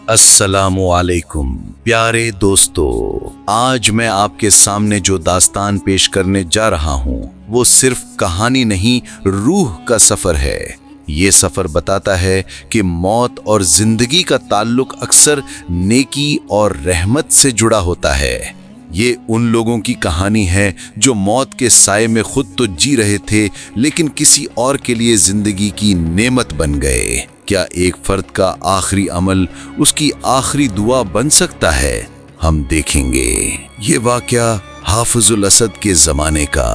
السلام علیکم پیارے دوستو، آج میں آپ کے سامنے جو داستان پیش کرنے جا رہا ہوں وہ صرف کہانی نہیں، روح کا سفر ہے۔ یہ سفر بتاتا ہے کہ موت اور زندگی کا تعلق اکثر نیکی اور رحمت سے جڑا ہوتا ہے۔ یہ ان لوگوں کی کہانی ہے جو موت کے سائے میں خود تو جی رہے تھے لیکن کسی اور کے لیے زندگی کی نعمت بن گئے۔ کیا ایک فرد کا آخری عمل اس کی آخری دعا بن سکتا ہے؟ ہم دیکھیں گے۔ یہ واقعہ حافظ الاسد کے زمانے کا،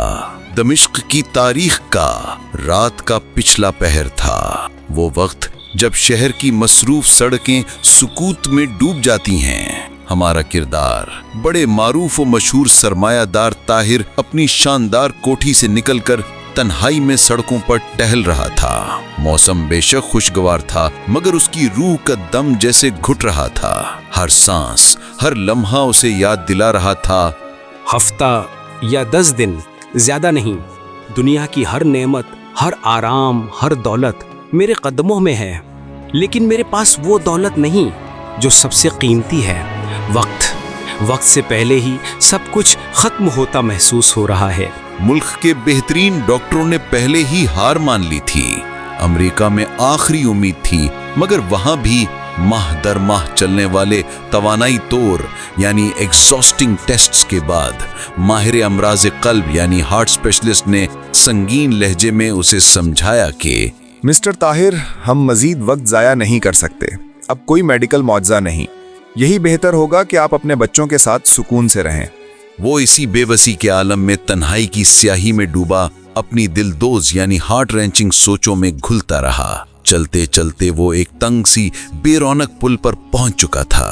دمشق کی تاریخ کا، رات کا پچھلا پہر تھا۔ وہ وقت جب شہر کی مصروف سڑکیں سکوت میں ڈوب جاتی ہیں۔ ہمارا کردار بڑے معروف و مشہور سرمایہ دار طاہر اپنی شاندار کوٹھی سے نکل کر تنہائی میں سڑکوں پر ٹہل رہا تھا۔ موسم بے شک خوشگوار تھا مگر اس کی روح کا دم جیسے گھٹ رہا تھا۔ ہر سانس، ہر لمحہ اسے یاد دلا رہا تھا، ہفتہ یا 10 دن زیادہ نہیں، دنیا کی ہر نعمت، ہر آرام، ہر دولت میرے قدموں میں ہے، لیکن میرے پاس وہ دولت نہیں جو سب سے قیمتی ہے۔ وقت سے پہلے ہی سب کچھ ختم ہوتا محسوس ہو رہا ہے۔ ملک کے بہترین ڈاکٹروں نے پہلے ہی ہار مان لی تھی۔ امریکہ میں آخری امید تھی مگر وہاں بھی ماہ در ماہ چلنے والے توانائی طور یعنی ایگزاسٹنگ ٹیسٹس کے بعد ماہر امراض قلب یعنی ہارٹ اسپیشلسٹ نے سنگین لہجے میں اسے سمجھایا کہ مسٹر طاہر، ہم مزید وقت ضائع نہیں کر سکتے۔ اب کوئی میڈیکل معجزہ نہیں، یہی بہتر ہوگا کہ آپ اپنے بچوں کے ساتھ سکون سے رہیں۔ وہ اسی بے بسی کے عالم میں تنہائی کی سیاہی میں ڈوبا، اپنی دل دوز یعنی ہارٹ رینچنگ سوچوں میں گھلتا رہا۔ چلتے چلتے وہ ایک تنگ سی بے رونق پل پر پہنچ چکا تھا۔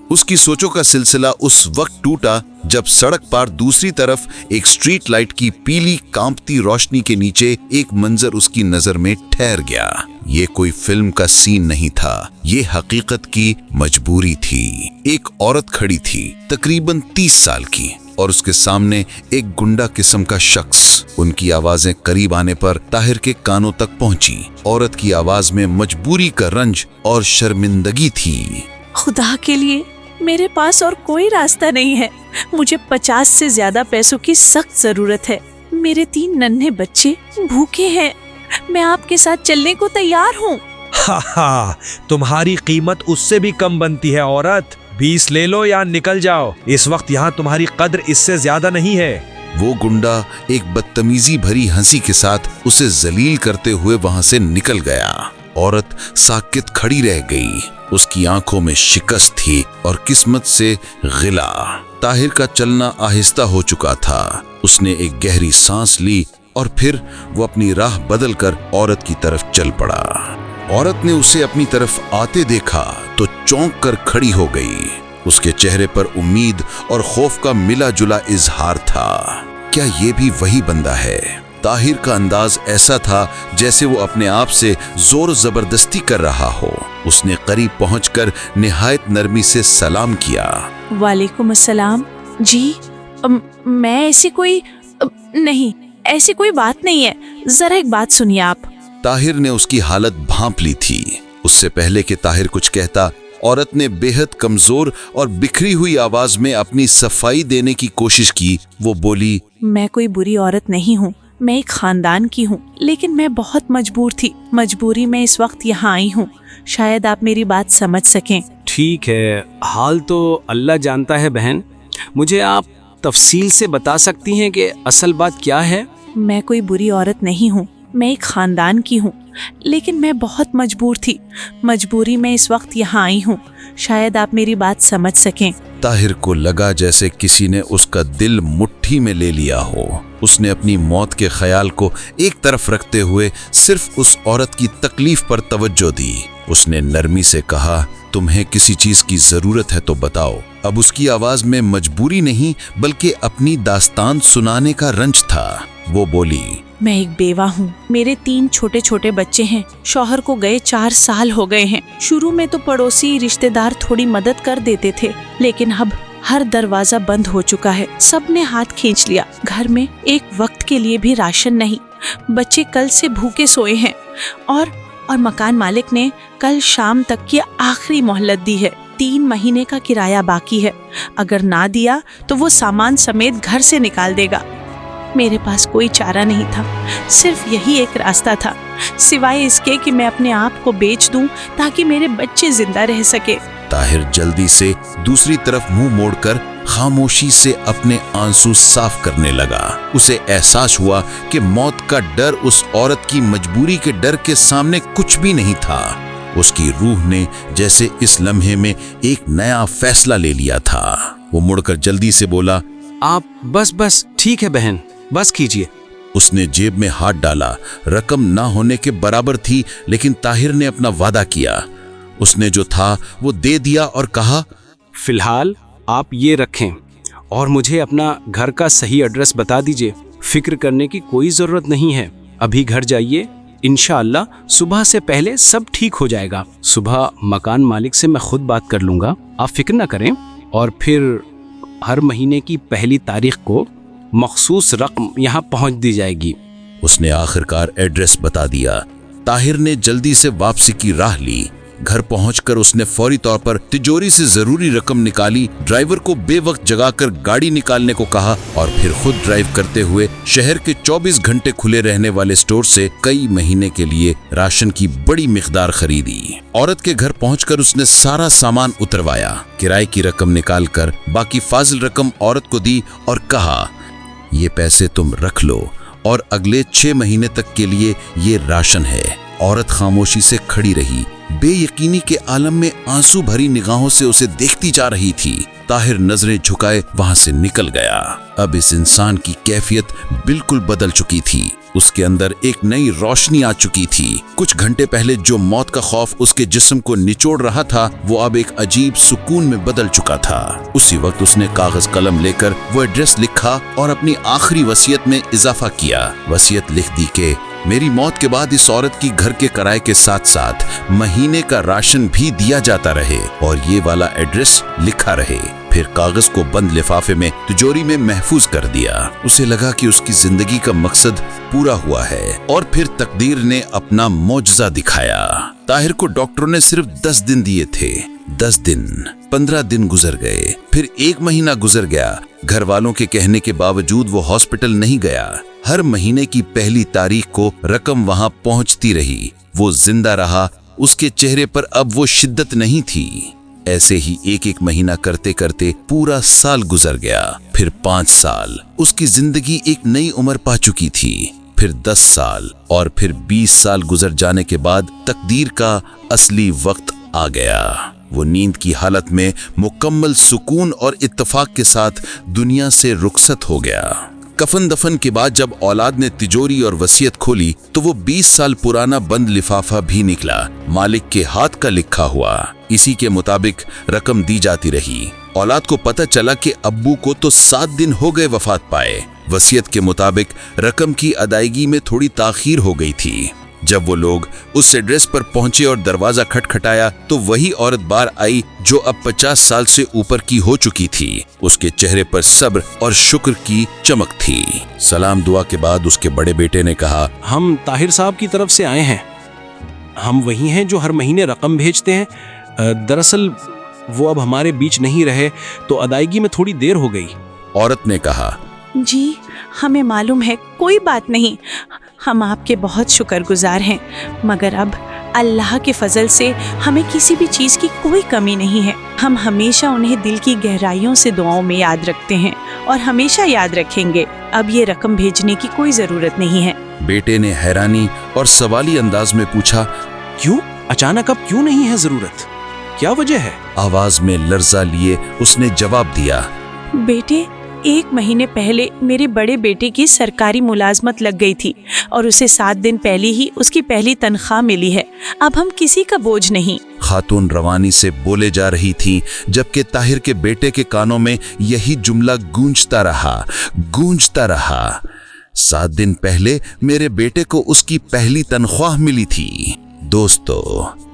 اس کی سوچوں کا سلسلہ اس وقت ٹوٹا جب سڑک پار دوسری طرف ایک سٹریٹ لائٹ کی پیلی کانپتی روشنی کے نیچے ایک منظر اس کی نظر میں ٹھہر گیا۔ یہ کوئی فلم کا سین نہیں تھا، یہ حقیقت کی مجبوری تھی۔ ایک عورت کھڑی تھی، تقریباً 30 سال کی، اور اس کے سامنے ایک گنڈا قسم کا شخص۔ ان کی آوازیں قریب آنے پر طاہر کے کانوں تک پہنچی۔ عورت کی آواز میں مجبوری کا رنج اور شرمندگی تھی۔ خدا کے لیے، میرے پاس اور کوئی راستہ نہیں ہے۔ مجھے 50 سے زیادہ پیسوں کی سخت ضرورت ہے۔ میرے 3 ننھے بچے بھوکے ہیں۔ میں آپ کے ساتھ چلنے کو تیار ہوں۔ تمہاری قیمت اس سے بھی کم بنتی ہے عورت۔ 20 لے لو یا نکل جاؤ، اس وقت یہاں تمہاری قدر اس سے زیادہ نہیں ہے۔ وہ گنڈا ایک بدتمیزی بھری ہنسی کے ساتھ اسے ذلیل کرتے ہوئے وہاں سے نکل گیا۔ عورت ساکت کھڑی رہ گئی، اس کی آنکھوں میں شکست تھی اور قسمت سے غلا۔ طاہر کا چلنا آہستہ ہو چکا تھا۔ اس نے ایک گہری سانس لی اور پھر وہ اپنی راہ بدل کر عورت کی طرف چل پڑا۔ عورت نے اسے اپنی طرف آتے دیکھا تو چونک کر کھڑی ہو گئی۔ اس کے چہرے پر امید اور خوف کا ملا جلا اظہار تھا۔ کیا یہ بھی وہی بندہ ہے؟ طاہر کا انداز ایسا تھا جیسے وہ اپنے آپ سے زور زبردستی کر رہا ہو۔ اس نے قریب پہنچ کر نہایت نرمی سے سلام کیا۔ وعلیکم السلام۔ جی، میں ایسی کوئی بات نہیں ہے، ذرا ایک بات سنیے آپ۔ طاہر نے اس کی حالت بھانپ لی تھی۔ اس سے پہلے کہ طاہر کچھ کہتا، عورت نے بے حد کمزور اور بکھری ہوئی آواز میں اپنی صفائی دینے کی کوشش کی۔ وہ بولی، میں کوئی بری عورت نہیں ہوں، میں ایک خاندان کی ہوں، لیکن میں بہت مجبور تھی، مجبوری میں اس وقت یہاں آئی ہوں۔ شاید آپ میری بات سمجھ سکیں۔ ٹھیک ہے، حال تو اللہ جانتا ہے بہن، مجھے آپ تفصیل سے بتا سکتی ہیں کہ اصل بات کیا ہے؟ میں کوئی بری عورت نہیں ہوں، میں ایک خاندان کی ہوں، لیکن میں بہت مجبور تھی، مجبوری میں اس وقت یہاں آئی ہوں۔ شاید آپ میری بات سمجھ سکیں۔ طاہر کو لگا جیسے کسی نے اس کا دل مٹھی میں لے لیا ہو۔ اس نے اپنی موت کے خیال کو ایک طرف رکھتے ہوئے صرف اس عورت کی تکلیف پر توجہ دی۔ اس نے نرمی سے کہا، تمہیں کسی چیز کی ضرورت ہے تو بتاؤ۔ اب اس کی آواز میں مجبوری نہیں بلکہ اپنی داستان سنانے کا رنج تھا۔ وہ بولی، میں ایک بیوہ ہوں، میرے 3 چھوٹے چھوٹے بچے ہیں، شوہر کو گئے 4 سال ہو گئے ہیں۔ شروع میں تو پڑوسی رشتہ دار تھوڑی مدد کر دیتے تھے، لیکن اب ہر دروازہ بند ہو چکا ہے، سب نے ہاتھ کھینچ لیا۔ گھر میں ایک وقت کے لیے بھی راشن نہیں، بچے کل سے بھوکے سوئے ہیں، اور مکان مالک نے کل شام تک کی آخری مہلت دی ہے. 3 مہینے کا کرایہ باقی ہے. اگر نہ دیا تو وہ سامان سمیت گھر سے نکال دے گا. میرے پاس کوئی چارہ نہیں تھا، صرف یہی ایک راستہ تھا، سوائے اس کے کہ میں اپنے آپ کو بیچ دوں تاکہ میرے بچے زندہ رہ سکے. طاہر جلدی سے دوسری طرف منہ موڑ کر خاموشی سے اپنے آنسو صاف کرنے لگا. اسے احساس ہوا کہ موت کا ڈر اس عورت کی مجبوری کے ڈر کے سامنے کچھ بھی نہیں تھا. اس کی روح نے جیسے اس لمحے میں ایک نیا فیصلہ لے لیا تھا. وہ مڑ کر جلدی سے بولا، آپ بس ٹھیک ہے بہن، بس کیجیے. اس نے جیب میں ہاتھ ڈالا. رقم نہ ہونے کے برابر تھی، لیکن طاہر نے اپنا وعدہ کیا. اس نے جو تھا وہ دے دیا اور کہا، فی الحال آپ یہ رکھیں اور مجھے اپنا گھر کا صحیح ایڈریس بتا دیجیے. فکر کرنے کی کوئی ضرورت نہیں ہے. ابھی گھر جائیے، انشاءاللہ صبح سے پہلے سب ٹھیک ہو جائے گا. صبح مکان مالک سے میں خود بات کر لوں گا، آپ فکر نہ کریں. اور پھر ہر مہینے کی پہلی تاریخ کو مخصوص رقم یہاں پہنچ دی جائے گی. اس نے آخرکار ایڈریس بتا دیا. طاہر نے جلدی سے واپسی کی راہ لی. گھر پہنچ کر اس نے فوری طور پر تجوری سے ضروری رقم نکالی. ڈرائیور کو بے وقت جگا کر گاڑی نکالنے کو کہا اور پھر خود ڈرائیو کرتے ہوئے شہر کے 24 گھنٹے کھلے رہنے والے سٹور سے کئی مہینے کے لیے راشن کی بڑی مقدار خریدی. عورت کے گھر پہنچ کر اس نے سارا سامان اتروایا. کرائے کی رقم نکال کر باقی فاضل رقم عورت کو دی اور کہا، یہ پیسے تم رکھ لو اور اگلے 6 مہینے تک کے لیے یہ راشن ہے. عورت خاموشی سے کھڑی رہی، بے یقینی کے عالم میں آنسو بھری نگاہوں سے اسے دیکھتی جا رہی تھی. طاہر نظریں جھکائے وہاں سے نکل گیا. اب اس انسان کی کیفیت بالکل بدل چکی تھی. اس کے اندر ایک نئی روشنی آ چکی تھی. کچھ گھنٹے پہلے جو موت کا خوف اس کے جسم کو نچوڑ رہا تھا وہ اب ایک عجیب سکون میں بدل چکا تھا. اسی وقت اس نے کاغذ قلم لے کر وہ ایڈریس لکھا اور اپنی آخری وصیت میں اضافہ کیا. وصیت لکھ دی کہ میری موت کے بعد اس عورت کی گھر کے کرائے کے ساتھ ساتھ مہینے کا راشن بھی دیا جاتا رہے اور یہ والا ایڈریس لکھا رہے. پھر کاغذ کو بند لفافے میں تجوری میں محفوظ کر دیا. اسے لگا کہ اس کی زندگی کا مقصد پورا ہوا ہے اور پھر تقدیر نے اپنا معجزہ دکھایا. طاہر کو ڈاکٹروں نے صرف 10 دن دیے تھے. 10 دن، 15 دن گزر گئے، پھر 1 مہینہ گزر گیا. گھر والوں کے کہنے کے باوجود وہ ہاسپٹل نہیں گیا. ہر مہینے کی پہلی تاریخ کو رقم وہاں پہنچتی رہی. وہ زندہ رہا. اس کے چہرے پر اب وہ شدت نہیں تھی. ایسے ہی ایک مہینہ کرتے کرتے پورا سال گزر گیا. پھر 5 سال. اس کی زندگی ایک نئی عمر پا چکی تھی. پھر 10 سال اور پھر 20 سال گزر جانے کے بعد تقدیر کا اصلی وقت آ گیا. وہ نیند کی حالت میں مکمل سکون اور اتفاق کے ساتھ دنیا سے رخصت ہو گیا. کفن دفن کے بعد جب اولاد نے تجوری اور وصیت کھولی تو وہ 20 سال پرانا بند لفافہ بھی نکلا. مالک کے ہاتھ کا لکھا ہوا. اسی کے مطابق رقم دی جاتی رہی. اولاد کو پتہ چلا کہ ابو کو تو 7 دن ہو گئے وفات پائے. وصیت کے مطابق رقم کی ادائیگی میں تھوڑی تاخیر ہو گئی تھی. جب وہ لوگ اس ایڈریس پر پہنچے اور دروازہ کھٹکھٹایا تو وہی عورت بار آئی جو اب 50 سال سے اوپر کی ہو چکی تھی. اس کے چہرے پر صبر اور شکر کی چمک تھی. سلام دعا کے بعد اس کے بڑے بیٹے نے کہا، ہم طاہر صاحب کی طرف سے آئے ہیں. ہم وہی ہیں جو ہر مہینے رقم بھیجتے ہیں. دراصل وہ اب ہمارے بیچ نہیں رہے تو ادائیگی میں تھوڑی دیر ہو گئی. عورت نے کہا، جی ہمیں معلوم ہے، کوئی بات نہیں. ہم آپ کے بہت شکر گزار ہیں، مگر اب اللہ کے فضل سے ہمیں کسی بھی چیز کی کوئی کمی نہیں ہے. ہم ہمیشہ انہیں دل کی گہرائیوں سے دعاؤں میں یاد رکھتے ہیں اور ہمیشہ یاد رکھیں گے. اب یہ رقم بھیجنے کی کوئی ضرورت نہیں ہے. بیٹے نے حیرانی اور سوالی انداز میں پوچھا، کیوں؟ اچانک اب کیوں نہیں ہے ضرورت؟ کیا وجہ ہے؟ آواز میں لرزہ لیے اس نے جواب دیا، بیٹے 1 مہینے پہلے میرے بڑے بیٹے کی سرکاری ملازمت لگ گئی تھی اور اسے 7 دن پہلے ہی اس کی پہلی تنخواہ ملی ہے. اب ہم کسی کا بوجھ نہیں. خاتون روانی سے بولے جا رہی تھی جبکہ طاہر کے بیٹے کے کانوں میں یہی جملہ گونجتا رہا. 7 دن پہلے میرے بیٹے کو اس کی پہلی تنخواہ ملی تھی. دوستو،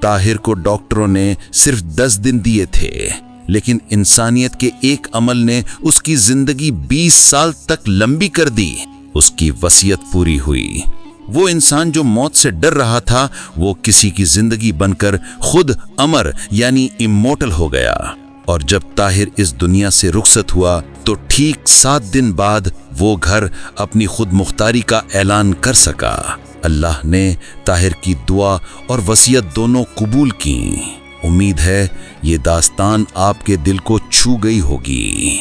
طاہر کو ڈاکٹروں نے صرف 10 دن دیے تھے، لیکن انسانیت کے ایک عمل نے اس کی زندگی 20 سال تک لمبی کر دی. اس کی وصیت پوری ہوئی. وہ انسان جو موت سے ڈر رہا تھا وہ کسی کی زندگی بن کر خود امر یعنی امورٹل ہو گیا، اور جب طاہر اس دنیا سے رخصت ہوا تو ٹھیک 7 دن بعد وہ گھر اپنی خود مختاری کا اعلان کر سکا۔ اللہ نے طاہر کی دعا اور وصیت دونوں قبول کی۔ امید ہے یہ داستان آپ کے دل کو چھو گئی ہوگی۔